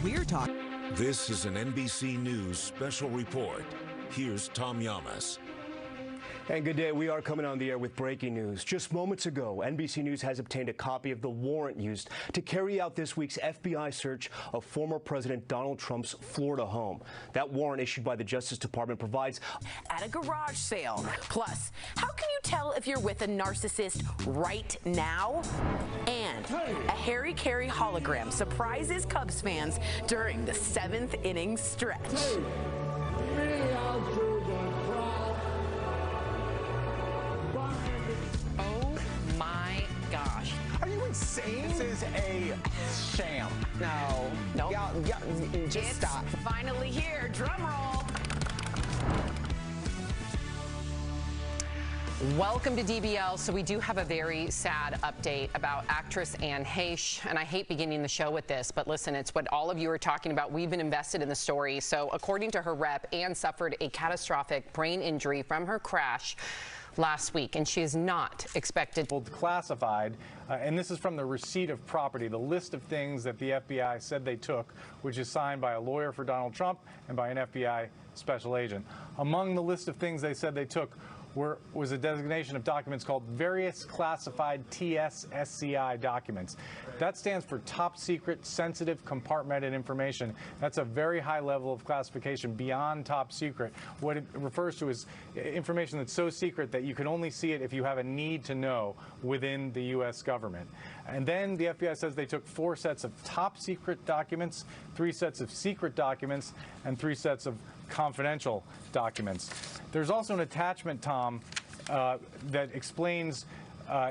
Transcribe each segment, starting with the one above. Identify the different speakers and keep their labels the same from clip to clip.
Speaker 1: We're talking.
Speaker 2: This is an NBC News special report. Here's Tom Yamas.
Speaker 3: And good day. We are coming on the air with breaking news. Just moments ago, NBC News has obtained a copy of the warrant used to carry out this week's FBI search of former President Donald Trump's Florida home. That warrant issued by the Justice Department provides
Speaker 4: at a garage sale. Plus, how can you tell if you're with a narcissist right now? And a Harry Carey hologram surprises Cubs fans during the 7th inning stretch.
Speaker 5: Insane? This is a sham. No.
Speaker 4: No.
Speaker 5: Yeah, just stop.
Speaker 4: Finally here. Drum roll.
Speaker 6: Welcome to DBL. So we do have a very sad update about actress Anne Heche, and I hate beginning the show with this, but listen, it's what all of you are talking about. We've been invested in the story. So according to her rep, Anne suffered a catastrophic brain injury from her crash last week, and she is not expected.
Speaker 7: Classified, and this is from the receipt of property, the list of things that the FBI said they took, which is signed by a lawyer for Donald Trump and by an FBI special agent. Among the list of things they said they took was a designation of documents called various classified TS-SCI documents. That stands for top secret, sensitive, compartmented information. That's a very high level of classification beyond top secret. What it refers to is information that's so secret that you can only see it if you have a need to know within the U.S. government. And then the FBI says they took 4 sets of top secret documents, 3 sets of secret documents, and 3 sets of confidential documents. There's also an attachment, Tom, that explains,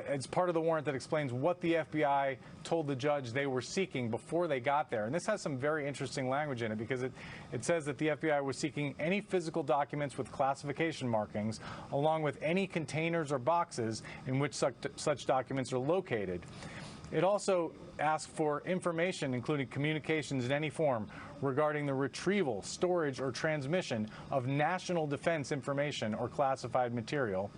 Speaker 7: it's part of the warrant that explains what the FBI told the judge they were seeking before they got there. And this has some very interesting language in it because it says that the FBI was seeking any physical documents with classification markings, along with any containers or boxes in which such documents are located. It also asked for information, including communications in any form, regarding the retrieval, storage, or transmission of national defense information or classified material,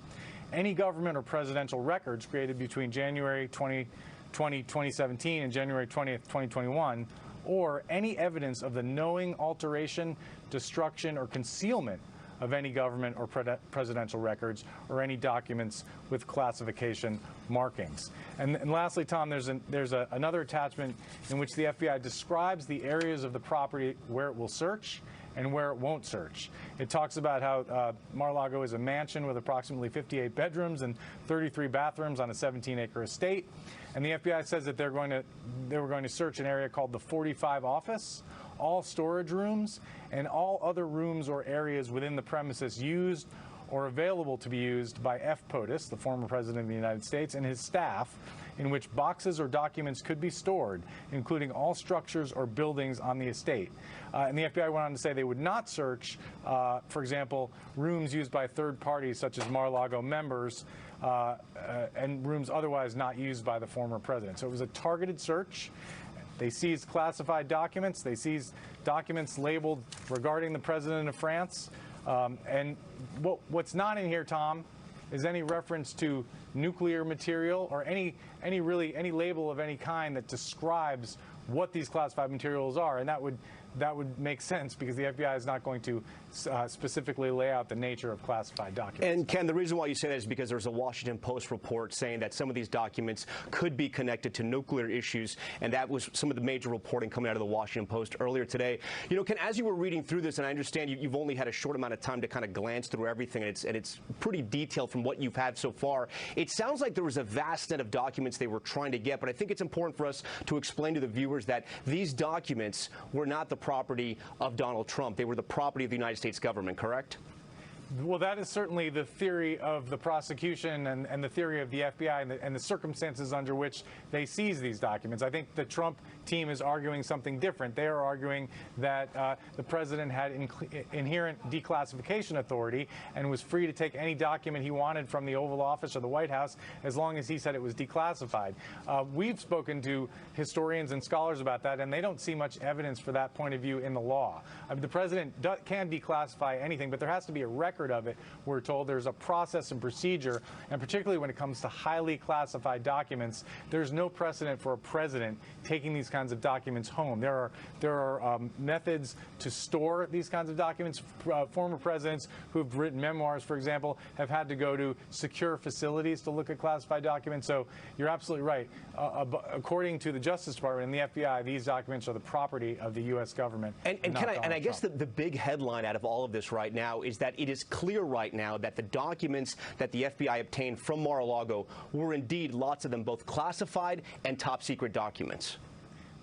Speaker 7: any government or presidential records created between January 2017 and January 20th, 2021, or any evidence of the knowing alteration, destruction, or concealment of any government or presidential records or any documents with classification markings. And lastly, Tom, there's another attachment in which the FBI describes the areas of the property where it will search and where it won't search. It talks about how Mar-a-Lago is a mansion with approximately 58 bedrooms and 33 bathrooms on a 17-acre estate. And the FBI says that they were going to search an area called the 45 office, all storage rooms, and all other rooms or areas within the premises used or available to be used by F. POTUS, the former president of the United States, and his staff, in which boxes or documents could be stored, including all structures or buildings on the estate. And the FBI went on to say they would not search, for example, rooms used by third parties such as Mar-a-Lago members and rooms otherwise not used by the former president. So it was a targeted search. They seized classified documents. They seized documents labeled regarding the president of France. And what's not in here, Tom, is any reference to nuclear material or any label of any kind that describes what these classified materials are. And that would make sense because the FBI is not going to specifically lay out the nature of classified documents.
Speaker 3: And Ken, the reason why you say that is because there's a Washington Post report saying that some of these documents could be connected to nuclear issues, and that was some of the major reporting coming out of the Washington Post earlier today. You know, Ken, as you were reading through this, and I understand you've only had a short amount of time to kind of glance through everything, and it's pretty detailed from what you've had so far. It sounds like there was a vast set of documents they were trying to get, but I think it's important for us to explain to the viewers that these documents were not the property of Donald Trump. They were the property of the United States government, correct?
Speaker 7: Well, that is certainly the theory of the prosecution and the theory of the FBI and the circumstances under which they seize these documents. I think the Trump team is arguing something different. They are arguing that the president had inherent declassification authority and was free to take any document he wanted from the Oval Office or the White House as long as he said it was declassified. We've spoken to historians and scholars about that, and they don't see much evidence for that point of view in the law. I mean, the president can declassify anything, but there has to be a record record of it. We're told there's a process and procedure, and particularly when it comes to highly classified documents, there's no precedent for a president taking these kinds of documents home. There are methods to store these kinds of documents. Former presidents who've written memoirs, for example, have had to go to secure facilities to look at classified documents. So you're absolutely right. According to the Justice Department and the FBI, these documents are the property of the U.S. government.
Speaker 3: And I guess the big headline out of all of this right now is that it is clear right now that the documents that the FBI obtained from Mar-a-Lago were indeed, lots of them, both classified and top secret documents.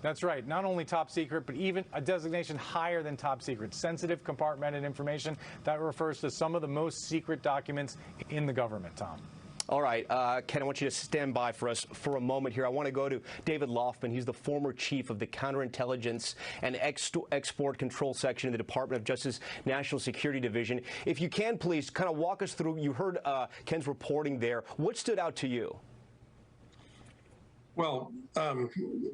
Speaker 7: That's right. Not only top secret, but even a designation higher than top secret. Sensitive, compartmented information. That refers to some of the most secret documents in the government, Tom.
Speaker 3: All right, Ken, I want you to stand by for us for a moment here. I want to go to David Loffman. He's the former chief of the Counterintelligence and Export Control Section in the Department of Justice National Security Division. If you can, please kind of walk us through. You heard Ken's reporting there. What stood out to you?
Speaker 1: Well,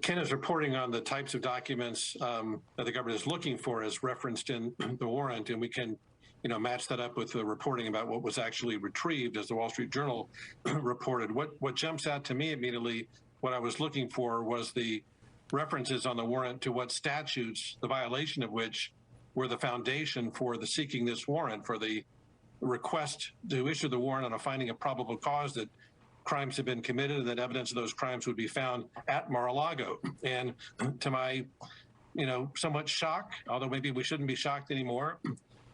Speaker 1: Ken is reporting on the types of documents that the government is looking for as referenced in the warrant, and we can match that up with the reporting about what was actually retrieved, as the Wall Street Journal reported. What jumps out to me immediately, what I was looking for, was the references on the warrant to what statutes, the violation of which were the foundation for the seeking this warrant, for the request to issue the warrant on a finding of probable cause that crimes had been committed and that evidence of those crimes would be found at Mar-a-Lago. And to my, somewhat shock, although maybe we shouldn't be shocked anymore,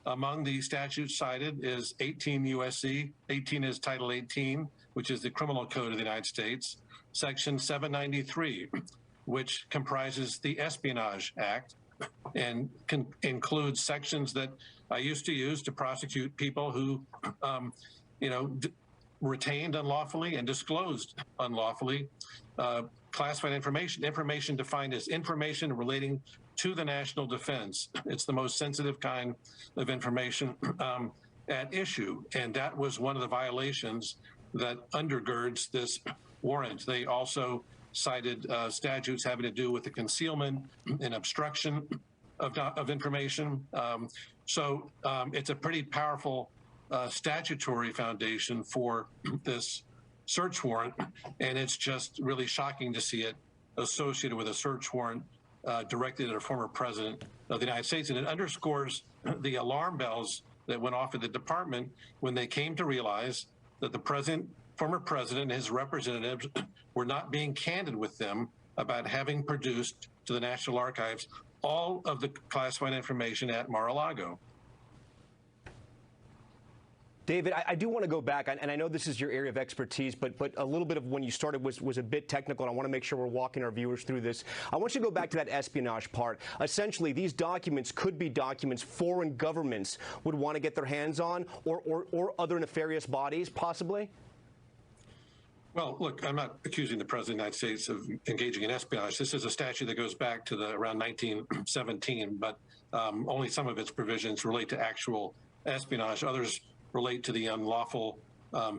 Speaker 1: among the statutes cited is 18 U.S.C. 18 is Title 18, which is the Criminal Code of the United States, Section 793, which comprises the Espionage Act and includes sections that I used to use to prosecute people who, retained unlawfully and disclosed unlawfully classified information defined as information relating to the national defense. It's the most sensitive kind of information at issue, and that was one of the violations that undergirds this warrant. They also cited statutes having to do with the concealment and obstruction of information. So it's a pretty powerful statutory foundation for this search warrant, and it's just really shocking to see it associated with a search warrant directed at a former president of the United States. And it underscores the alarm bells that went off at the department when they came to realize that the former president and his representatives were not being candid with them about having produced to the National Archives all of the classified information at Mar-a-Lago.
Speaker 3: David, I do want to go back, and I know this is your area of expertise, but a little bit of when you started was a bit technical, and I want to make sure we're walking our viewers through this. I want you to go back to that espionage part. Essentially, these documents could be documents foreign governments would want to get their hands on, or other nefarious bodies, possibly?
Speaker 1: Well, look, I'm not accusing the President of the United States of engaging in espionage. This is a statute that goes back to around 1917, but only some of its provisions relate to actual espionage. Others relate to the unlawful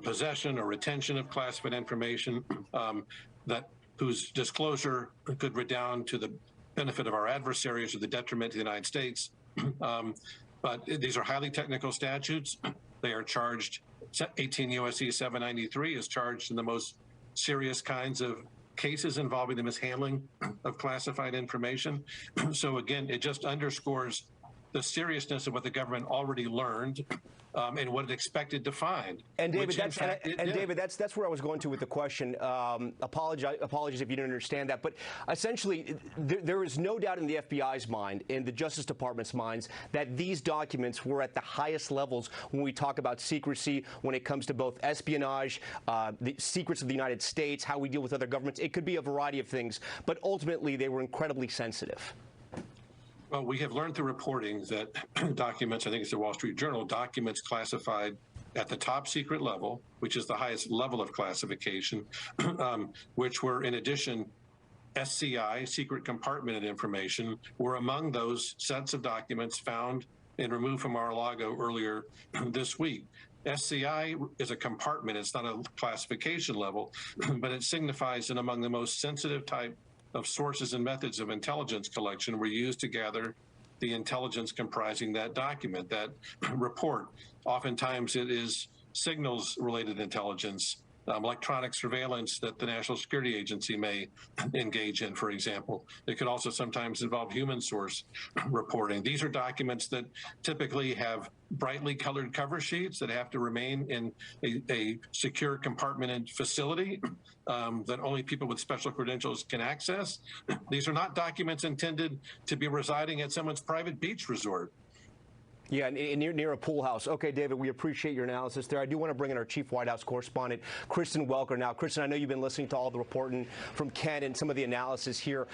Speaker 1: possession or retention of classified information whose disclosure could redound to the benefit of our adversaries or the detriment to the United States. But these are highly technical statutes. They are charged, 18 U.S.C. 793 is charged in the most serious kinds of cases involving the mishandling of classified information. So again, it just underscores the seriousness of what the government already learned and what it expected to find.
Speaker 3: And David, David, that's where I was going to with the question. Apologies if you didn't understand that, but essentially, there is no doubt in the FBI's mind, in the Justice Department's minds, that these documents were at the highest levels when we talk about secrecy, when it comes to both espionage, the secrets of the United States, how we deal with other governments. It could be a variety of things, but ultimately, they were incredibly sensitive.
Speaker 1: Well, we have learned through reporting that documents, I think it's the Wall Street Journal, documents classified at the top secret level, which is the highest level of classification, which were, in addition, SCI, secret compartmented information, were among those sets of documents found and removed from Mar-a-Lago earlier this week. SCI is a compartment. It's not a classification level, but it signifies that among the most sensitive type of sources and methods of intelligence collection were used to gather the intelligence comprising that document, that report. Oftentimes it is signals-related intelligence, electronic surveillance that the National Security Agency may engage in, for example. It could also sometimes involve human source reporting. These are documents that typically have brightly colored cover sheets that have to remain in a secure compartmented facility that only people with special credentials can access. These are not documents intended to be residing at someone's private beach resort.
Speaker 3: Yeah, near a pool house. Okay, David, we appreciate your analysis there. I do want to bring in our chief White House correspondent, Kristen Welker. Now, Kristen, I know you've been listening to all the reporting from Ken and some of the analysis here.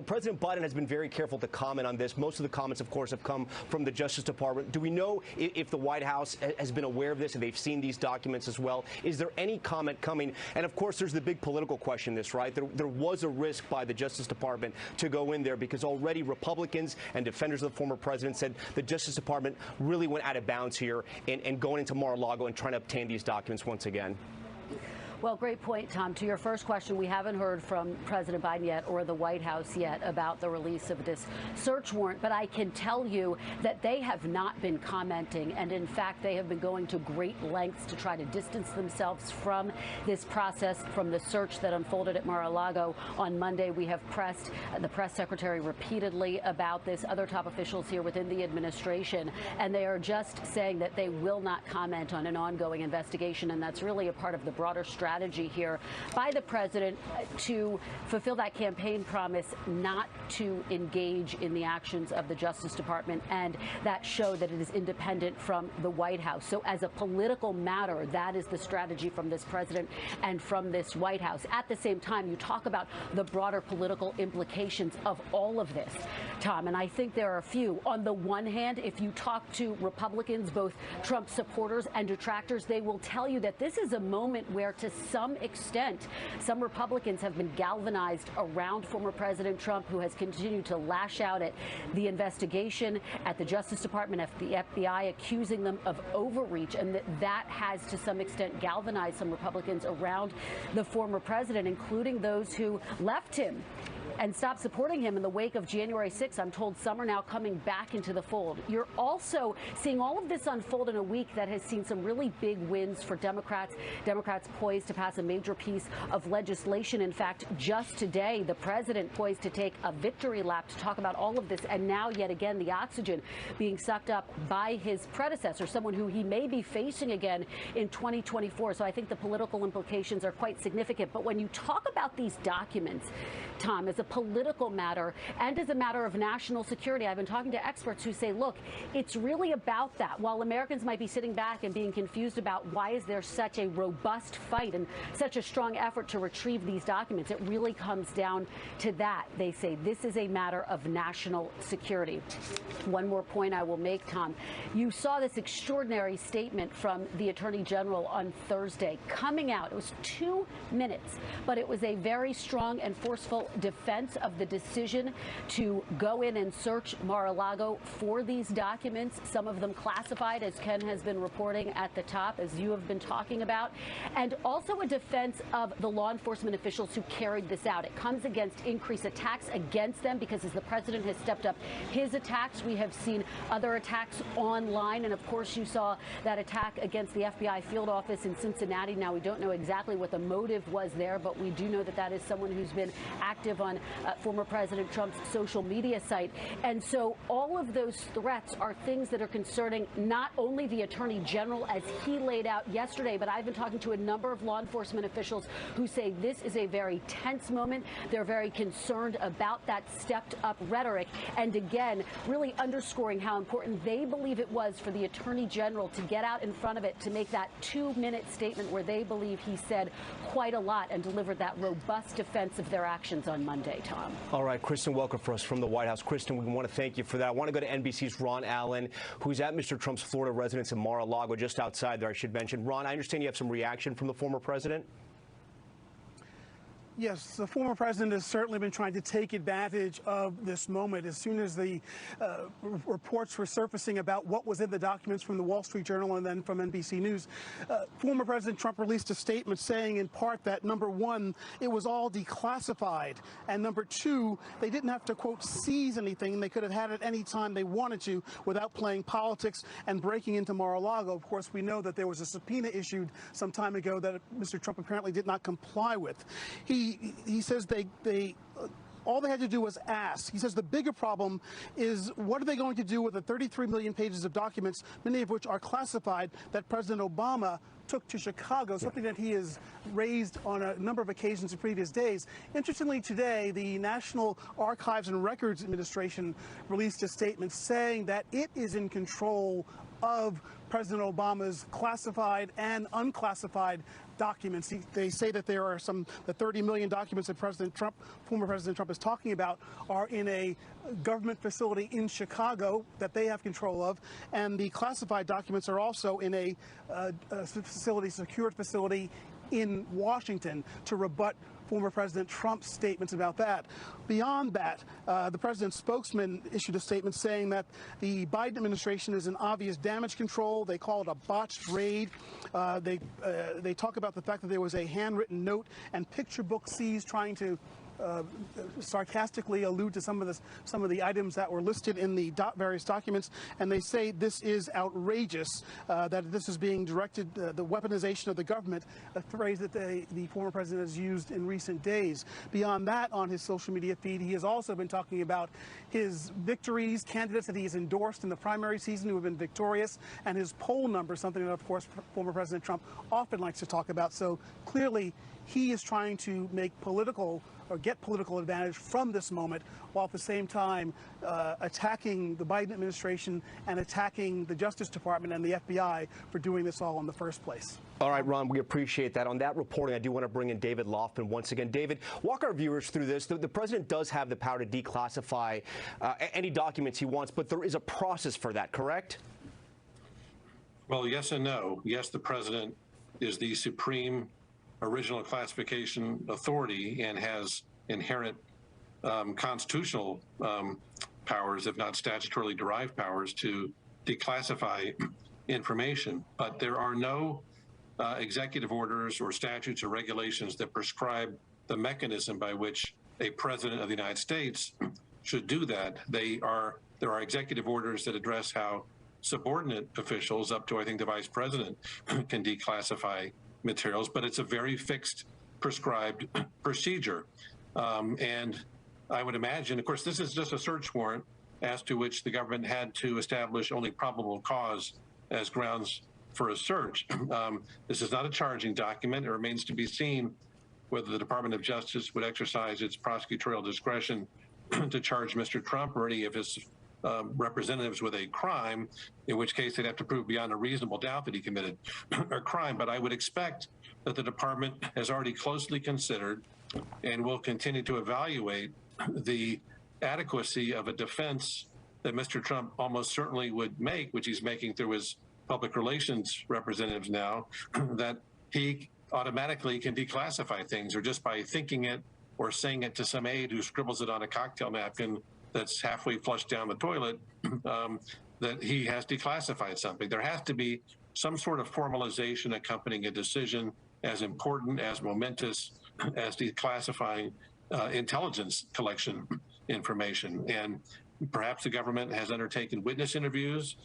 Speaker 3: President Biden has been very careful to comment on this. Most of the comments, of course, have come from the Justice Department. Do we know if the White House has been aware of this and they've seen these documents as well? Is there any comment coming? And, of course, there's the big political question, right? There was a risk by the Justice Department to go in there because already Republicans and defenders of the former president said the Justice Department really went out of bounds here and going into Mar-a-Lago and trying to obtain these documents once again.
Speaker 8: Well, great point, Tom. To your first question, we haven't heard from President Biden yet or the White House yet about the release of this search warrant, but I can tell you that they have not been commenting, and in fact, they have been going to great lengths to try to distance themselves from this process, from the search that unfolded at Mar-a-Lago on Monday. We have pressed the press secretary repeatedly about this, other top officials here within the administration, and they are just saying that they will not comment on an ongoing investigation, and that's really a part of the broader strategy here by the president to fulfill that campaign promise not to engage in the actions of the Justice Department, and that show that it is independent from the White House. So as a political matter, that is the strategy from this president and from this White House. At the same time, you talk about the broader political implications of all of this, Tom, and I think there are a few. On the one hand, if you talk to Republicans, both Trump supporters and detractors, they will tell you that this is a moment where, to some extent, some Republicans have been galvanized around former President Trump, who has continued to lash out at the investigation, at the Justice Department, at the FBI, accusing them of overreach, and that has to some extent galvanized some Republicans around the former president, including those who left him and stopped supporting him in the wake of January 6th. I'm told some are now coming back into the fold. You're also seeing all of this unfold in a week that has seen some really big wins for Democrats. Democrats poised to pass a major piece of legislation. In fact, just today, the president poised to take a victory lap to talk about all of this. And now, yet again, the oxygen being sucked up by his predecessor, someone who he may be facing again in 2024. So I think the political implications are quite significant. But when you talk about these documents, Tom, as a political matter and as a matter of national security, I've been talking to experts who say, look, it's really about that. While Americans might be sitting back and being confused about why is there such a robust fight and such a strong effort to retrieve these documents, it really comes down to that. They say this is a matter of national security. One more point I will make, Tom. You saw this extraordinary statement from the Attorney General on Thursday coming out. It was 2 minutes, but it was a very strong and forceful defense of the decision to go in and search Mar-a-Lago for these documents, some of them classified, as Ken has been reporting at the top, as you have been talking about, and also a defense of the law enforcement officials who carried this out. It comes against increased attacks against them because as the president has stepped up his attacks, we have seen other attacks online, and of course you saw that attack against the FBI field office in Cincinnati. Now, we don't know exactly what the motive was there, but we do know that that is someone who's been active on former President Trump's social media site. And so all of those threats are things that are concerning not only the Attorney General as he laid out yesterday, but I've been talking to a number of law enforcement officials who say this is a very tense moment. They're very concerned about that stepped up rhetoric. And again, really underscoring how important they believe it was for the Attorney General to get out in front of it, to make that 2-minute statement where they believe he said quite a lot and delivered that robust defense of their actions on Monday, Tom.
Speaker 3: All right, Kristen Welker for us from the White House. Kristen, we want to thank you for that. I want to go to NBC's Ron Allen, who's at Mr. Trump's Florida residence in Mar-a-Lago, just outside there, I should mention. Ron, I understand you have some reaction from the former president.
Speaker 9: Yes, the former president has certainly been trying to take advantage of this moment. As soon as the reports were surfacing about what was in the documents from the Wall Street Journal and then from NBC News, former President Trump released a statement saying in part that, number one, it was all declassified, and number two, they didn't have to, quote, seize anything. They could have had it any time they wanted to without playing politics and breaking into Mar-a-Lago. Of course, we know that there was a subpoena issued some time ago that Mr. Trump apparently did not comply with. He says all they had to do was ask. He says the bigger problem is what are they going to do with the 33 million pages of documents, many of which are classified, that President Obama took to Chicago, something that he has raised on a number of occasions in previous days. Interestingly, today, the National Archives and Records Administration released a statement saying that it is in control of President Obama's classified and unclassified documents. They say that there are the 30 million documents that former President Trump is talking about are in a government facility in Chicago that they have control of, and the classified documents are also in a secured facility in Washington, to rebut former President Trump's statements about that. Beyond that, the president's spokesman issued a statement saying that the Biden administration is in obvious damage control. They call it a botched raid. They talk about the fact that there was a handwritten note and picture book seized, trying to sarcastically allude to some of the items that were listed in the various documents, and they say this is outrageous, that this is being directed, the weaponization of the government, a phrase that the former president has used in recent days. Beyond that, on his social media feed, he has also been talking about his victories, candidates that he has endorsed in the primary season who have been victorious, and his poll numbers, something that, of course, former President Trump often likes to talk about. So clearly, he is trying to make get political advantage from this moment, while at the same time attacking the Biden administration and attacking the Justice Department and the FBI for doing this all in the first place.
Speaker 3: All right, Ron, we appreciate that. On that reporting, I do want to bring in David Loftman once again. David, walk our viewers through this. The president does have the power to declassify any documents he wants, but there is a process for that, correct?
Speaker 1: Well, yes and no. Yes, the president is the supreme original classification authority and has inherent constitutional powers, if not statutorily derived powers, to declassify information. But there are no executive orders or statutes or regulations that prescribe the mechanism by which a president of the United States should do that. There are executive orders that address how subordinate officials, up to I think the vice president, can declassify materials, but it's a very fixed, prescribed procedure. And I would imagine, of course, this is just a search warrant as to which the government had to establish only probable cause as grounds for a search. This is not a charging document. It remains to be seen whether the Department of Justice would exercise its prosecutorial discretion to charge Mr. Trump or any of his representatives with a crime, in which case they'd have to prove beyond a reasonable doubt that he committed a crime. But I would expect that the department has already closely considered and will continue to evaluate the adequacy of a defense that Mr. Trump almost certainly would make, which he's making through his public relations representatives now, that he automatically can declassify things, or just by thinking it or saying it to some aide who scribbles it on a cocktail napkin that's halfway flushed down the toilet, that he has declassified something. There has to be some sort of formalization accompanying a decision as important, as momentous as declassifying intelligence collection information. And perhaps the government has undertaken witness interviews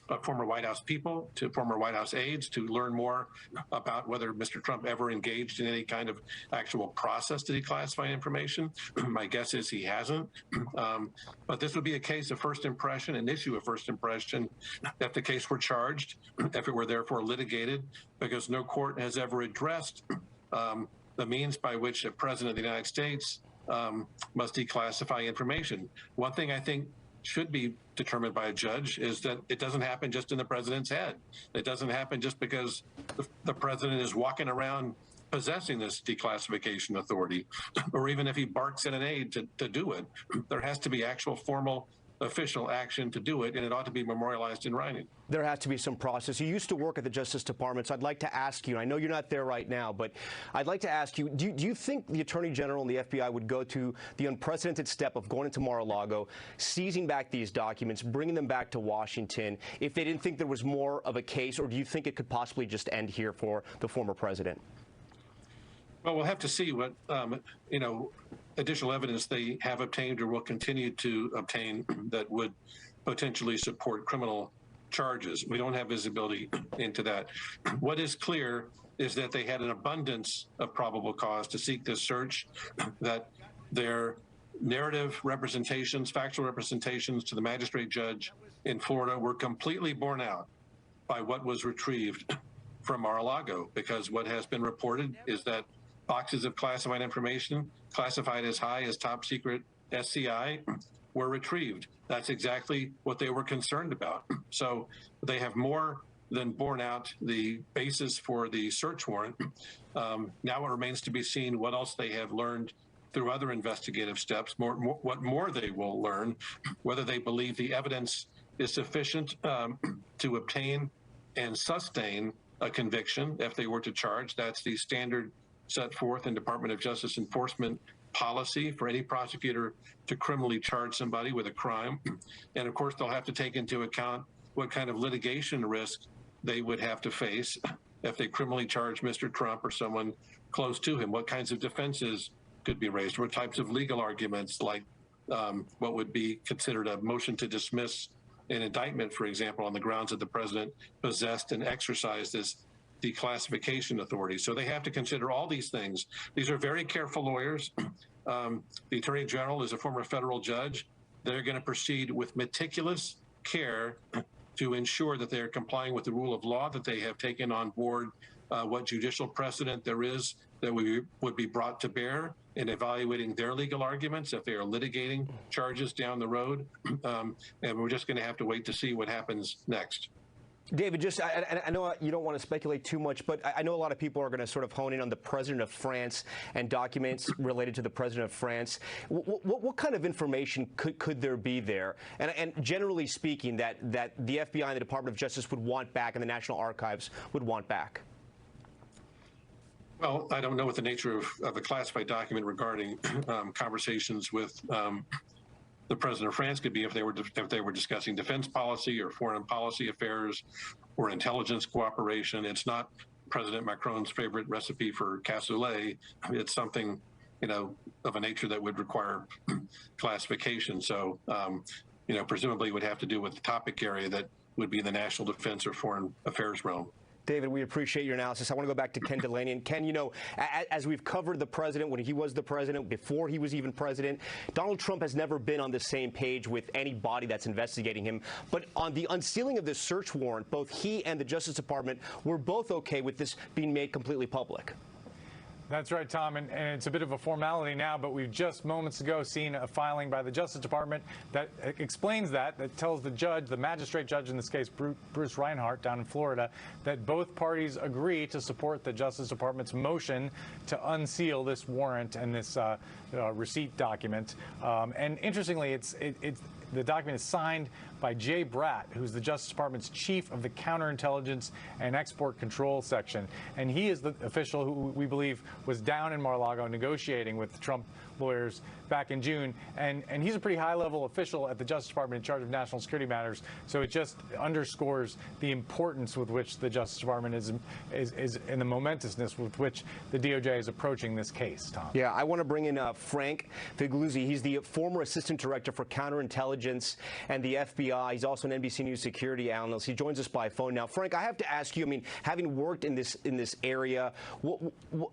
Speaker 1: of former White House people to former White House aides to learn more about whether Mr. Trump ever engaged in any kind of actual process to declassify information. My guess is he hasn't. But this would be a case of first impression, an issue of first impression, if the case were charged, if it were therefore litigated, because no court has ever addressed the means by which a president of the United States must declassify information. One thing I think should be determined by a judge is that it doesn't happen just in the president's head. It doesn't happen just because the president is walking around possessing this declassification authority, or even if he barks at an aide to do it. There has to be actual formal official action to do it, and it ought to be memorialized in writing.
Speaker 3: There has to be some process. You used to work at the Justice Department, so I'd like to ask you, I know you're not there right now, but I'd like to ask you, do you think the Attorney General and the FBI would go to the unprecedented step of going into Mar-a-Lago, seizing back these documents, bringing them back to Washington, if they didn't think there was more of a case, or do you think it could possibly just end here for the former president?
Speaker 1: Well, we'll have to see what, additional evidence they have obtained or will continue to obtain that would potentially support criminal charges. We don't have visibility into that. What is clear is that they had an abundance of probable cause to seek this search, that their narrative representations, factual representations to the magistrate judge in Florida were completely borne out by what was retrieved from Mar-a-Lago, because what has been reported is that boxes of classified information, classified as high as top secret SCI, were retrieved. That's exactly what they were concerned about. So they have more than borne out the basis for the search warrant. Now it remains to be seen what else they have learned through other investigative steps, what more they will learn, whether they believe the evidence is sufficient to obtain and sustain a conviction if they were to charge. That's the standard set forth in Department of Justice enforcement policy for any prosecutor to criminally charge somebody with a crime. And of course, they'll have to take into account what kind of litigation risk they would have to face if they criminally charge Mr. Trump or someone close to him. What kinds of defenses could be raised? What types of legal arguments, like what would be considered a motion to dismiss an indictment, for example, on the grounds that the president possessed and exercised this declassification authority. So they have to consider all these things. These are very careful lawyers. The Attorney General is a former federal judge. They're going to proceed with meticulous care to ensure that they're complying with the rule of law, that they have taken on board what judicial precedent there is that would be brought to bear in evaluating their legal arguments if they are litigating charges down the road. And we're just going to have to wait to see what happens next.
Speaker 3: David, just I know you don't want to speculate too much, but I know a lot of people are going to sort of hone in on the president of France and documents related to the president of France. What kind of information could there be there? And generally speaking, that the FBI and the Department of Justice would want back and the National Archives would want back?
Speaker 1: Well, I don't know what the nature of a classified document regarding conversations with the president of France could be if they were discussing defense policy or foreign policy affairs or intelligence cooperation. It's not President Macron's favorite recipe for cassoulet. It's something, of a nature that would require classification. So, presumably it would have to do with the topic area that would be in the national defense or foreign affairs realm.
Speaker 3: David, we appreciate your analysis. I want to go back to Ken Delaney. And Ken, as we've covered the president when he was the president, before he was even president, Donald Trump has never been on the same page with any body that's investigating him. But on the unsealing of this search warrant, both he and the Justice Department were both okay with this being made completely public.
Speaker 7: That's right, Tom, and it's a bit of a formality now, but we've just moments ago seen a filing by the Justice Department that explains that tells the judge, the magistrate judge in this case, Bruce Reinhart down in Florida, that both parties agree to support the Justice Department's motion to unseal this warrant and this receipt document. And interestingly, the document is signed by Jay Bratt, who's the Justice Department's chief of the Counterintelligence and Export Control Section. And he is the official who we believe was down in Mar-a-Lago negotiating with the Trump lawyers back in June. And he's a pretty high-level official at the Justice Department in charge of national security matters. So it just underscores the importance with which the Justice Department is and the momentousness with which the DOJ is approaching this case, Tom.
Speaker 3: Yeah, I want to bring in Frank Figluzzi. He's the former assistant director for counterintelligence and the FBI. He's also an NBC News security analyst. He joins us by phone now. Frank, I have to ask you, having worked in this area,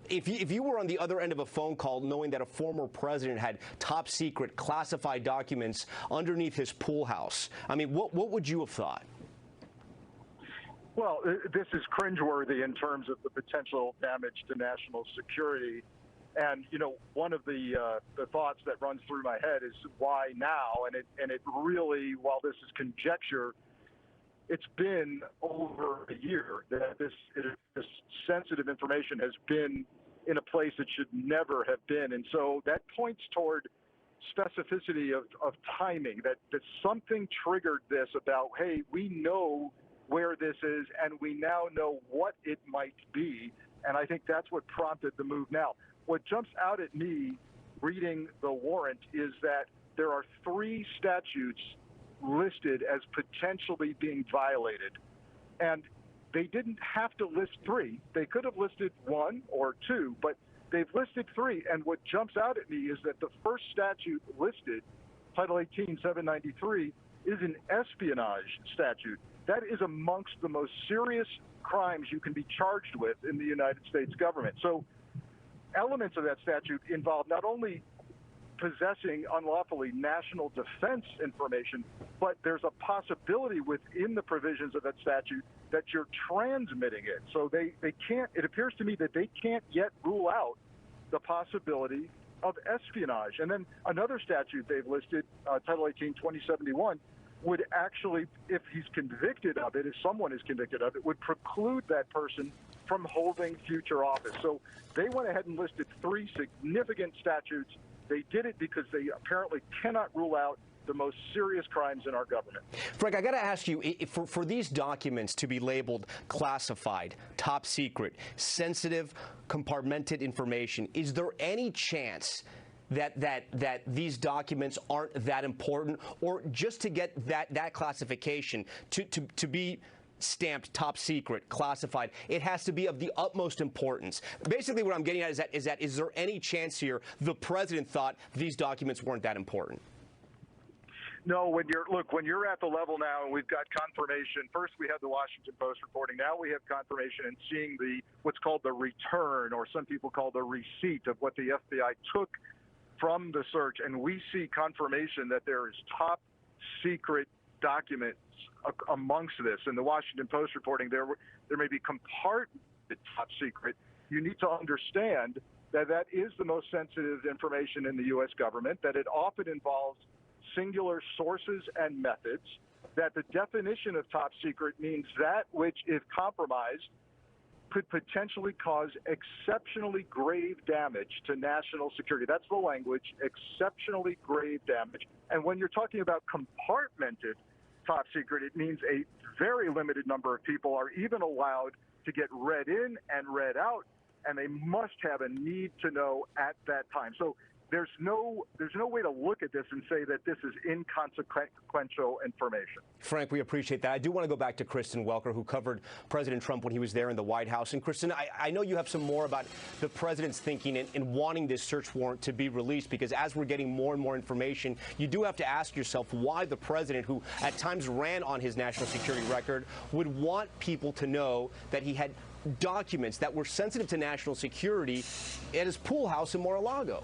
Speaker 3: if you were on the other end of a phone call knowing that a former president had top secret classified documents underneath his pool house, what would you have thought?
Speaker 10: Well, this is cringeworthy in terms of the potential damage to national security. And, one of the thoughts that runs through my head is why now? And it really, while this is conjecture, it's been over a year that this sensitive information has been in a place it should never have been. And so that points toward specificity of timing, that something triggered this about, hey, we know where this is and we now know what it might be. And I think that's what prompted the move now. What jumps out at me reading the warrant is that there are 3 statutes listed as potentially being violated. And they didn't have to list 3. They could have listed 1 or 2, but they've listed 3. And what jumps out at me is that the first statute listed, Title 18, 793, is an espionage statute. That is amongst the most serious crimes you can be charged with in the United States government. So elements of that statute involve not only possessing unlawfully national defense information, but there's a possibility within the provisions of that statute that you're transmitting it. So they can't, it appears to me that they can't yet rule out the possibility of espionage. And then another statute they've listed, Title 18, 2071, would actually, if he's convicted of it, if someone is convicted of it, would preclude that person from holding future office. So they went ahead and listed 3 significant statutes. They did it because they apparently cannot rule out the most serious crimes in our government.
Speaker 3: Frank, I got to ask you, for these documents to be labeled classified, top secret, sensitive, compartmented information, is there any chance that these documents aren't that important, or just to get that classification to be stamped top secret, classified, it has to be of the utmost importance? Basically, what I'm getting at is there any chance here the president thought these documents weren't that important?
Speaker 10: No, when you're at the level now, and we've got confirmation. First, we had the Washington Post reporting. Now we have confirmation and seeing what's called the return, or some people call the receipt of what the FBI took from the search, and we see confirmation that there is top secret documents amongst this. In the Washington Post reporting, there may be compartmented top secret. You need to understand that that is the most sensitive information in the U.S. government, that it often involves singular sources and methods, that the definition of top secret means that which, if compromised, could potentially cause exceptionally grave damage to national security. That's the language, exceptionally grave damage. And when you're talking about compartmented top secret, it means a very limited number of people are even allowed to get read in and read out, and they must have a need to know at that time. So there's no way to look at this and say that this is inconsequential information.
Speaker 3: Frank, we appreciate that. I do want to go back to Kristen Welker, who covered President Trump when he was there in the White House. And Kristen, I know you have some more about the president's thinking in wanting this search warrant to be released, because as we're getting more and more information, you do have to ask yourself why the president, who at times ran on his national security record, would want people to know that he had documents that were sensitive to national security at his pool house in Mar-a-Lago.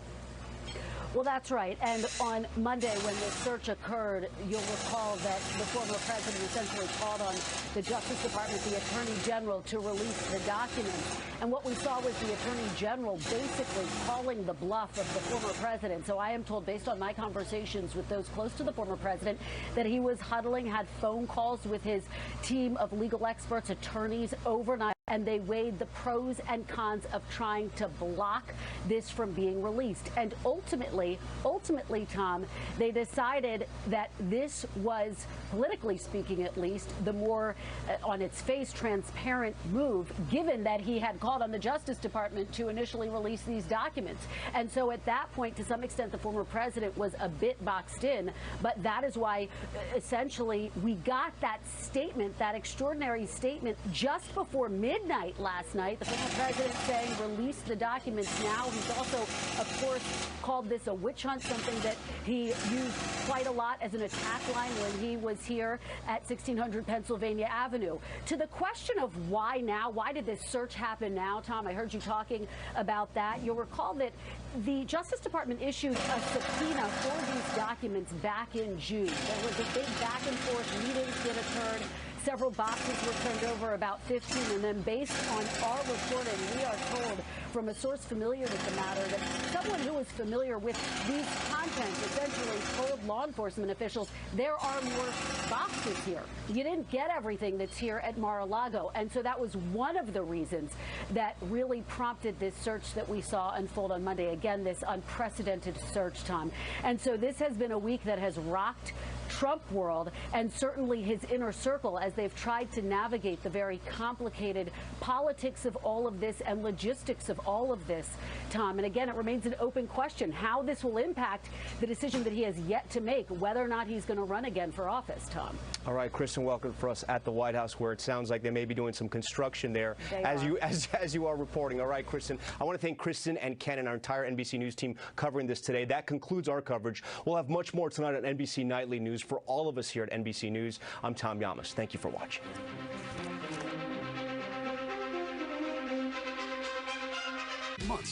Speaker 8: Well, that's right. And on Monday, when the search occurred, you'll recall that the former president essentially called on the Justice Department, the Attorney General, to release the documents. And what we saw was the Attorney General basically calling the bluff of the former president. So I am told, based on my conversations with those close to the former president, that he was huddling, had phone calls with his team of legal experts, attorneys overnight, and they weighed the pros and cons of trying to block this from being released. And ultimately, Tom, they decided that this was, politically speaking at least, the more, on its face, transparent move, given that he had called on the Justice Department to initially release these documents. And so at that point, to some extent, the former president was a bit boxed in. But that is why, essentially, we got that statement, that extraordinary statement, just before midnight last night. The former president saying, release the documents now. He's also, of course, called this a witch hunt, something that he used quite a lot as an attack line when he was here at 1600 Pennsylvania Avenue. To the question of why now, why did this search happen now, Tom? I heard you talking about that. You'll recall that the Justice Department issued a subpoena for these documents back in June. There was a big back and forth, meetings that occurred Several boxes were turned over, about 15, and then based on our reporting, we are told from a source familiar with the matter that someone who is familiar with these contents essentially told law enforcement officials there are more boxes here. You didn't get everything that's here at Mar-a-Lago. And so that was one of the reasons that really prompted this search that we saw unfold on Monday. Again, this unprecedented search, Tom. And so this has been a week that has rocked Trump world and certainly his inner circle as they've tried to navigate the very complicated politics of all of this and logistics of all of this, Tom. And again, it remains an open question how this will impact the decision that he has yet to make, whether or not he's going to run again for office, Tom.
Speaker 3: All right, Kristen, welcome for us at the White House, where it sounds like they may be doing some construction there as you are reporting. All right, Kristen, I want to thank Kristen and Ken and our entire NBC News team covering this today. That concludes our coverage. We'll have much more tonight on NBC Nightly News. For all of us here at NBC News, I'm Tom Yamas. Thank you for watching.
Speaker 11: Months